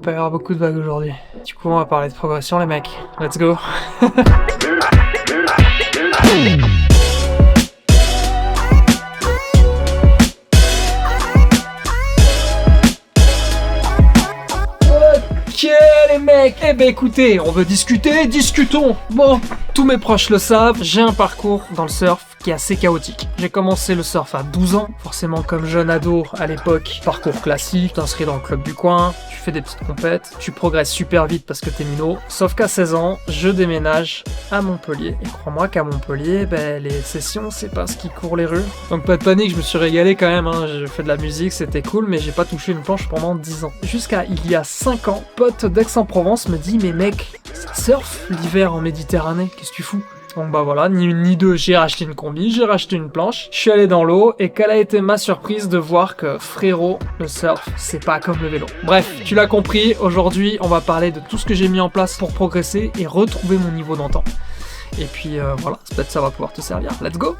Il va y avoir beaucoup de vagues aujourd'hui. Du coup, on va parler de progression, les mecs. Let's go. Ok les mecs, eh ben écoutez, on veut discuter, discutons. Bon, tous mes proches le savent, j'ai un parcours dans le surf qui est assez chaotique. J'ai commencé le surf à 12 ans, forcément comme jeune ado à l'époque, parcours classique, t'inscris dans le club du coin, tu fais des petites compètes, tu progresses super vite parce que t'es minot, sauf qu'à 16 ans, je déménage à Montpellier. Et crois-moi qu'à Montpellier, ben, les sessions, c'est pas ce qui court les rues. Donc pas de panique, je me suis régalé quand même, hein. J'ai fait de la musique, c'était cool, mais j'ai pas touché une planche pendant 10 ans. Jusqu'à il y a 5 ans, pote d'Aix-en-Provence me dit « Mais mec, ça surf l'hiver en Méditerranée, qu'est-ce que tu fous ?» Donc bah voilà, ni une ni deux, j'ai racheté une combi, j'ai racheté une planche, je suis allé dans l'eau, et quelle a été ma surprise de voir que frérot, le surf, c'est pas comme le vélo. Bref, tu l'as compris, aujourd'hui on va parler de tout ce que j'ai mis en place pour progresser et retrouver mon niveau d'antan. Et puis voilà, peut-être ça va pouvoir te servir, let's go.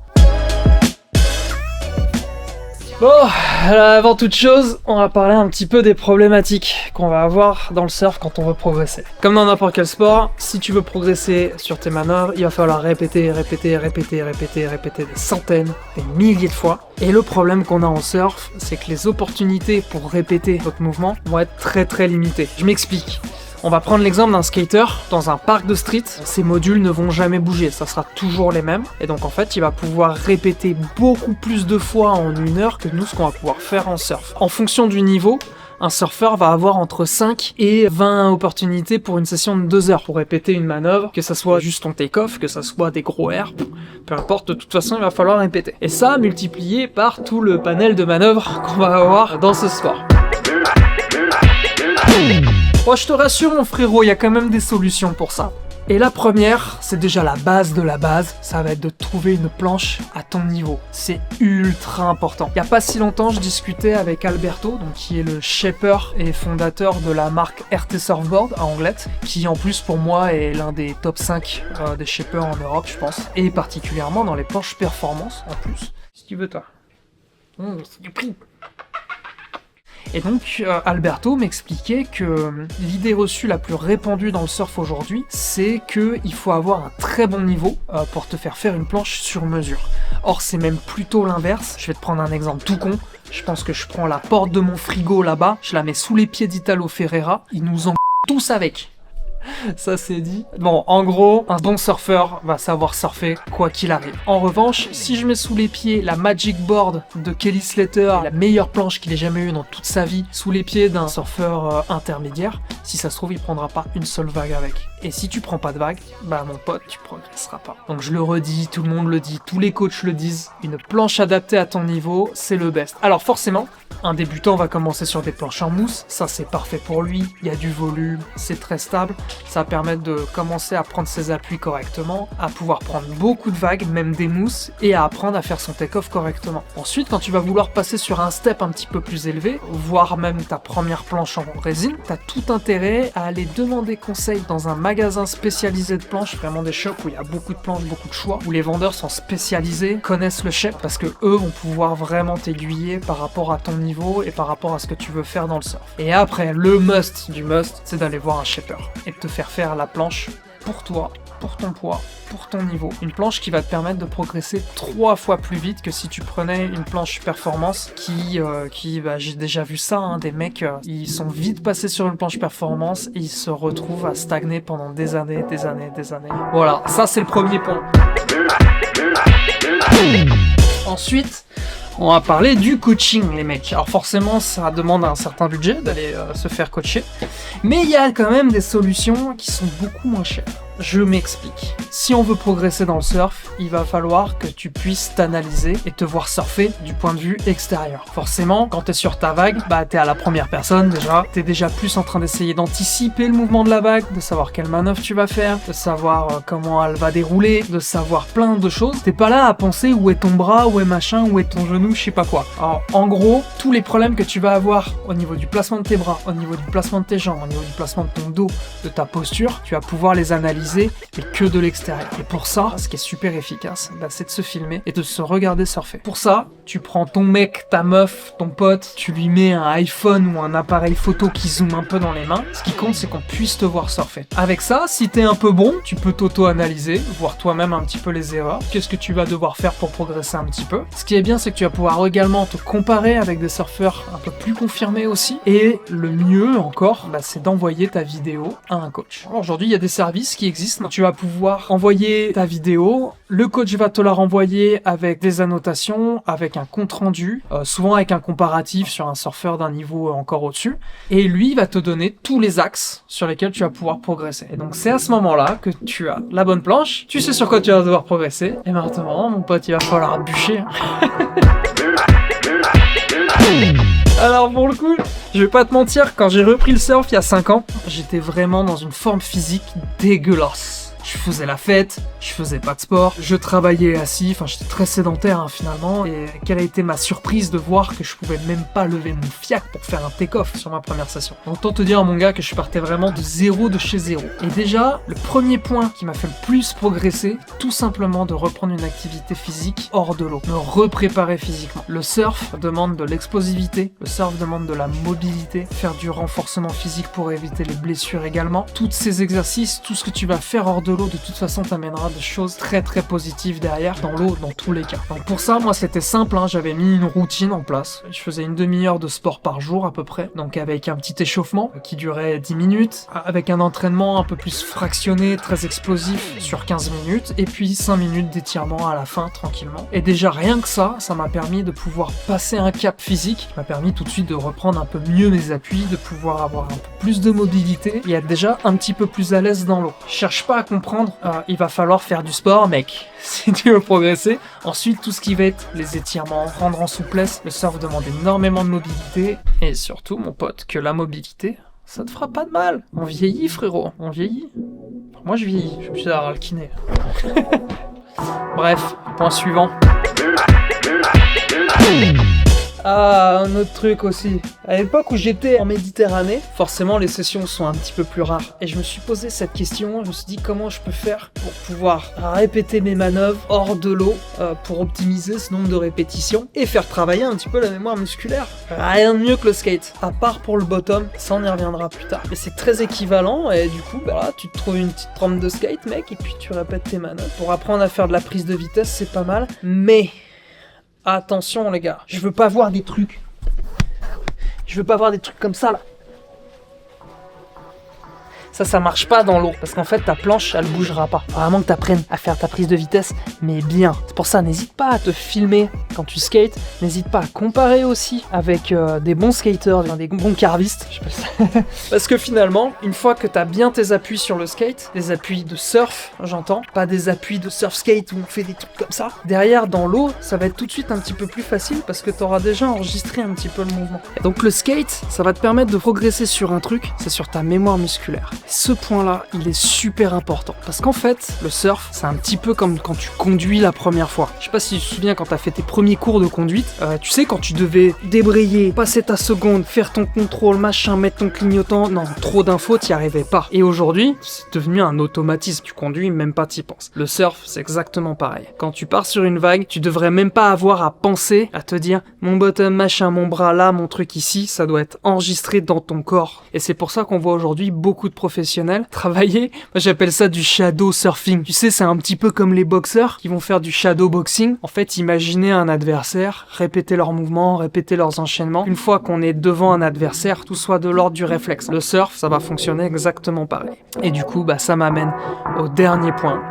Bon, avant toute chose, on va parler un petit peu des problématiques qu'on va avoir dans le surf quand on veut progresser. Comme dans n'importe quel sport, si tu veux progresser sur tes manœuvres, il va falloir répéter des centaines, des milliers de fois. Et le problème qu'on a en surf, c'est que les opportunités pour répéter votre mouvement vont être très limitées. Je m'explique. On va prendre l'exemple d'un skater dans un parc de street. Ces modules ne vont jamais bouger, ça sera toujours les mêmes. Et donc en fait, il va pouvoir répéter beaucoup plus de fois en une heure que nous, ce qu'on va pouvoir faire en surf. En fonction du niveau, un surfeur va avoir entre 5 et 20 opportunités pour une session de 2 heures pour répéter une manœuvre, que ça soit juste ton take-off, que ça soit des gros airs, peu importe, de toute façon, il va falloir répéter. Et ça, multiplié par tout le panel de manœuvres qu'on va avoir dans ce sport. Bon, je te rassure mon frérot, il y a quand même des solutions pour ça. Et la première, c'est déjà la base de la base, ça va être de trouver une planche à ton niveau. C'est ultra important. Il n'y a pas si longtemps, je discutais avec Alberto, donc qui est le shaper et fondateur de la marque RT Surfboard à Anglette, qui en plus pour moi est l'un des top 5 des shapers en Europe, je pense, et particulièrement dans les planches performance en plus. Si tu veux toi. C'est du prix. Et donc, Alberto m'expliquait que l'idée reçue la plus répandue dans le surf aujourd'hui, c'est qu'il faut avoir un très bon niveau pour te faire une planche sur mesure. Or, c'est même plutôt l'inverse. Je vais te prendre un exemple tout con. Je pense que je prends la porte de mon frigo là-bas, je la mets sous les pieds d'Italo Ferreira, ils nous en tous avec. Ça c'est dit. Bon, en gros, un bon surfeur va savoir surfer quoi qu'il arrive. En revanche, si je mets sous les pieds la Magic Board de Kelly Slater, la meilleure planche qu'il ait jamais eue dans toute sa vie, sous les pieds d'un surfeur intermédiaire, si ça se trouve, il prendra pas une seule vague avec. Et si tu prends pas de vague, bah mon pote, tu progresseras pas. Donc je le redis, tout le monde le dit, tous les coachs le disent, une planche adaptée à ton niveau, c'est le best. Alors forcément, un débutant va commencer sur des planches en mousse, ça c'est parfait pour lui, il y a du volume, c'est très stable, ça va permettre de commencer à prendre ses appuis correctement, à pouvoir prendre beaucoup de vagues, même des mousses, et à apprendre à faire son take-off correctement. Ensuite, quand tu vas vouloir passer sur un step un petit peu plus élevé, voire même ta première planche en résine, t'as tout intérêt à aller demander conseil dans un magasin spécialisé de planches, vraiment des shops où il y a beaucoup de planches, beaucoup de choix, où les vendeurs sont spécialisés, connaissent le shape, parce que eux vont pouvoir vraiment t'aiguiller par rapport à ton niveau et par rapport à ce que tu veux faire dans le surf. Et après, le must du must, c'est d'aller voir un shaper et de te faire la planche pour toi, pour ton poids, pour ton niveau. Une planche qui va te permettre de progresser 3 fois plus vite que si tu prenais une planche performance qui j'ai déjà vu ça, hein, des mecs, ils sont vite passés sur une planche performance et ils se retrouvent à stagner pendant des années. Voilà, ça c'est le premier point. Ensuite, on va parler du coaching, les mecs. Alors forcément, ça demande un certain budget d'aller se faire coacher, mais il y a quand même des solutions qui sont beaucoup moins chères. Je m'explique. Si on veut progresser dans le surf, il va falloir que tu puisses t'analyser et te voir surfer du point de vue extérieur. Forcément, quand t'es sur ta vague, bah t'es à la première personne déjà. T'es déjà plus en train d'essayer d'anticiper le mouvement de la vague, de savoir quelle manœuvre tu vas faire, de savoir comment elle va dérouler, de savoir plein de choses. T'es pas là à penser où est ton bras, où est machin, où est ton genou, je sais pas quoi. Alors, en gros, tous les problèmes que tu vas avoir au niveau du placement de tes bras, au niveau du placement de tes jambes, au niveau du placement de ton dos, de ta posture, tu vas pouvoir les analyser réaliser, mais que de l'extérieur. Et pour ça, ce qui est super efficace, bah, c'est de se filmer et de se regarder surfer. Pour ça, tu prends ton mec, ta meuf, ton pote, tu lui mets un iPhone ou un appareil photo qui zoome un peu dans les mains. Ce qui compte, c'est qu'on puisse te voir surfer. Avec ça, si t'es un peu bon, tu peux t'auto-analyser, voir toi-même un petit peu les erreurs. Qu'est-ce que tu vas devoir faire pour progresser un petit peu. Ce qui est bien, c'est que tu vas pouvoir également te comparer avec des surfeurs un peu plus confirmés aussi. Et le mieux encore, bah, c'est d'envoyer ta vidéo à un coach. Alors, aujourd'hui, il y a des services qui existent. Tu vas pouvoir envoyer ta vidéo, le coach va te la renvoyer avec des annotations, avec un compte rendu, souvent avec un comparatif sur un surfeur d'un niveau encore au-dessus. Et lui, il va te donner tous les axes sur lesquels tu vas pouvoir progresser. Et donc, c'est à ce moment-là que tu as la bonne planche, tu sais sur quoi tu vas devoir progresser. Et maintenant, mon pote, il va falloir bûcher. Alors pour le coup, je vais pas te mentir, quand j'ai repris le surf il y a 5 ans, j'étais vraiment dans une forme physique dégueulasse. Je faisais la fête, je faisais pas de sport, je travaillais assis, enfin j'étais très sédentaire hein, finalement. Et quelle a été ma surprise de voir que je pouvais même pas lever mon fiac pour faire un take-off sur ma première session. Donc autant te dire mon gars que je partais vraiment de zéro de chez zéro. Et déjà, le premier point qui m'a fait le plus progresser, tout simplement de reprendre une activité physique hors de l'eau, me repréparer physiquement. Le surf demande de l'explosivité, le surf demande de la mobilité, faire du renforcement physique pour éviter les blessures également. Tous ces exercices, tout ce que tu vas faire hors de l'eau, de toute façon t'amènera des choses très très positives derrière dans l'eau dans tous les cas. Donc pour ça moi c'était simple hein, j'avais mis une routine en place. Je faisais une demi-heure de sport par jour à peu près, donc avec un petit échauffement qui durait 10 minutes, avec un entraînement un peu plus fractionné, très explosif sur 15 minutes, et puis 5 minutes d'étirement à la fin tranquillement. Et déjà rien que ça m'a permis de pouvoir passer un cap physique, m'a permis tout de suite de reprendre un peu mieux mes appuis, de pouvoir avoir un peu plus de mobilité et être déjà un petit peu plus à l'aise dans l'eau. Cherche pas à comprendre, il va falloir faire du sport mec, si tu veux progresser. Ensuite tout ce qui va être les étirements, rendre en souplesse, le surf demande énormément de mobilité, et surtout mon pote, que la mobilité, ça te fera pas de mal. On vieillit frérot, on vieillit. Moi je vieillis, je me suis d'avoir le kiné. Bref, point suivant. Ah, un autre truc aussi. À l'époque où j'étais en Méditerranée, forcément les sessions sont un petit peu plus rares. Et je me suis posé cette question, je me suis dit comment je peux faire pour pouvoir répéter mes manœuvres hors de l'eau, pour optimiser ce nombre de répétitions et faire travailler un petit peu la mémoire musculaire. Rien de mieux que le skate, à part pour le bottom, ça on y reviendra plus tard. Mais c'est très équivalent et du coup, bah là, tu te trouves une petite rampe de skate mec et puis tu répètes tes manœuvres. Pour apprendre à faire de la prise de vitesse, c'est pas mal, mais... attention les gars, je veux pas voir des trucs. Je veux pas voir des trucs comme ça là. Ça marche pas dans l'eau, parce qu'en fait ta planche elle bougera pas. Vraiment que t'apprennes à faire ta prise de vitesse, mais bien. C'est pour ça, n'hésite pas à te filmer quand tu skates, n'hésite pas à comparer aussi avec des bons skaters, des bons carvistes, je sais pas. Parce que finalement, une fois que t'as bien tes appuis sur le skate, des appuis de surf, j'entends, pas des appuis de surf skate où on fait des trucs comme ça, derrière dans l'eau, ça va être tout de suite un petit peu plus facile parce que t'auras déjà enregistré un petit peu le mouvement. Donc le skate, ça va te permettre de progresser sur un truc, c'est sur ta mémoire musculaire. Ce point-là, il est super important. Parce qu'en fait, le surf, c'est un petit peu comme quand tu conduis la première fois. Je sais pas si tu te souviens quand t'as fait tes premiers cours de conduite, tu sais quand tu devais débrayer, passer ta seconde, faire ton contrôle, machin, mettre ton clignotant, non, trop d'infos, t'y arrivais pas. Et aujourd'hui, c'est devenu un automatisme. Tu conduis, même pas t'y penses. Le surf, c'est exactement pareil. Quand tu pars sur une vague, tu devrais même pas avoir à penser, à te dire, mon bottom, machin, mon bras là, mon truc ici, ça doit être enregistré dans ton corps. Et c'est pour ça qu'on voit aujourd'hui beaucoup de professionnels travailler, moi j'appelle ça du shadow surfing. Tu sais, c'est un petit peu comme les boxeurs qui vont faire du shadow boxing. En fait, imaginez un adversaire, répéter leurs mouvements, répéter leurs enchaînements. Une fois qu'on est devant un adversaire, tout soit de l'ordre du réflexe. Le surf, ça va fonctionner exactement pareil. Et du coup, bah ça m'amène au dernier point.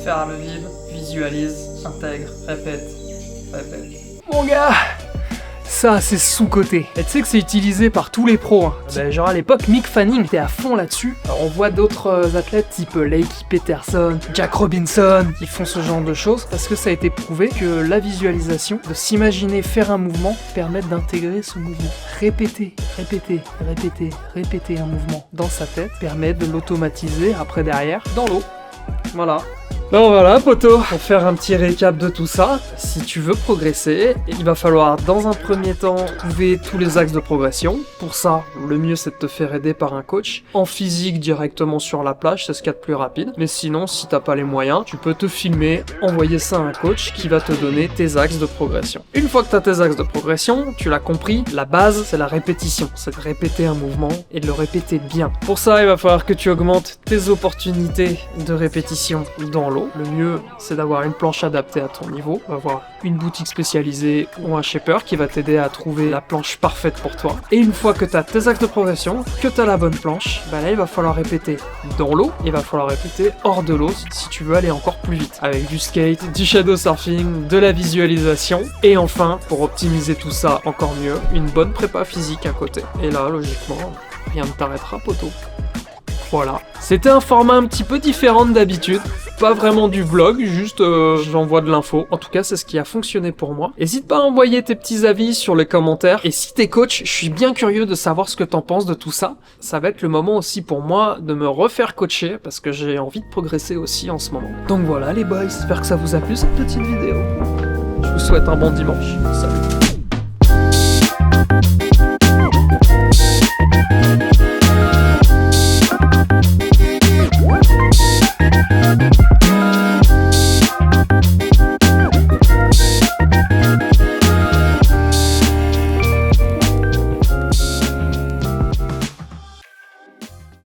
Faire le vide, visualise, intègre, répète. Mon gars, ça c'est sous-coté. Et tu sais que c'est utilisé par tous les pros. Hein. Ben, genre à l'époque, Mick Fanning était à fond là-dessus. Alors, on voit d'autres athlètes type Leiki Peterson, Jack Robinson, qui font ce genre de choses parce que ça a été prouvé que la visualisation, de s'imaginer faire un mouvement, permet d'intégrer ce mouvement. Répéter un mouvement dans sa tête permet de l'automatiser après derrière dans l'eau. Voilà. Ben voilà, poto, pour faire un petit récap de tout ça, si tu veux progresser, il va falloir dans un premier temps trouver tous les axes de progression. Pour ça, le mieux c'est de te faire aider par un coach. En physique, directement sur la plage, c'est ce qu'il y a de plus rapide. Mais sinon, si t'as pas les moyens, tu peux te filmer, envoyer ça à un coach qui va te donner tes axes de progression. Une fois que t'as tes axes de progression, tu l'as compris, la base c'est la répétition. C'est de répéter un mouvement et de le répéter bien. Pour ça, il va falloir que tu augmentes tes opportunités de répétition dans l'eau. Le mieux, c'est d'avoir une planche adaptée à ton niveau. On va avoir une boutique spécialisée ou un shaper qui va t'aider à trouver la planche parfaite pour toi. Et une fois que tu as tes axes de progression, que tu as la bonne planche, bah là, il va falloir répéter dans l'eau, il va falloir répéter hors de l'eau si tu veux aller encore plus vite. Avec du skate, du shadow surfing, de la visualisation. Et enfin, pour optimiser tout ça encore mieux, une bonne prépa physique à côté. Et là, logiquement, rien ne t'arrêtera, poteau. Voilà. C'était un format un petit peu différent d'habitude. Pas vraiment du vlog, juste j'envoie de l'info. En tout cas, c'est ce qui a fonctionné pour moi. N'hésite pas à envoyer tes petits avis sur les commentaires. Et si t'es coach, je suis bien curieux de savoir ce que t'en penses de tout ça. Ça va être le moment aussi pour moi de me refaire coacher parce que j'ai envie de progresser aussi en ce moment. Donc voilà les boys, j'espère que ça vous a plu cette petite vidéo. Je vous souhaite un bon dimanche. Salut.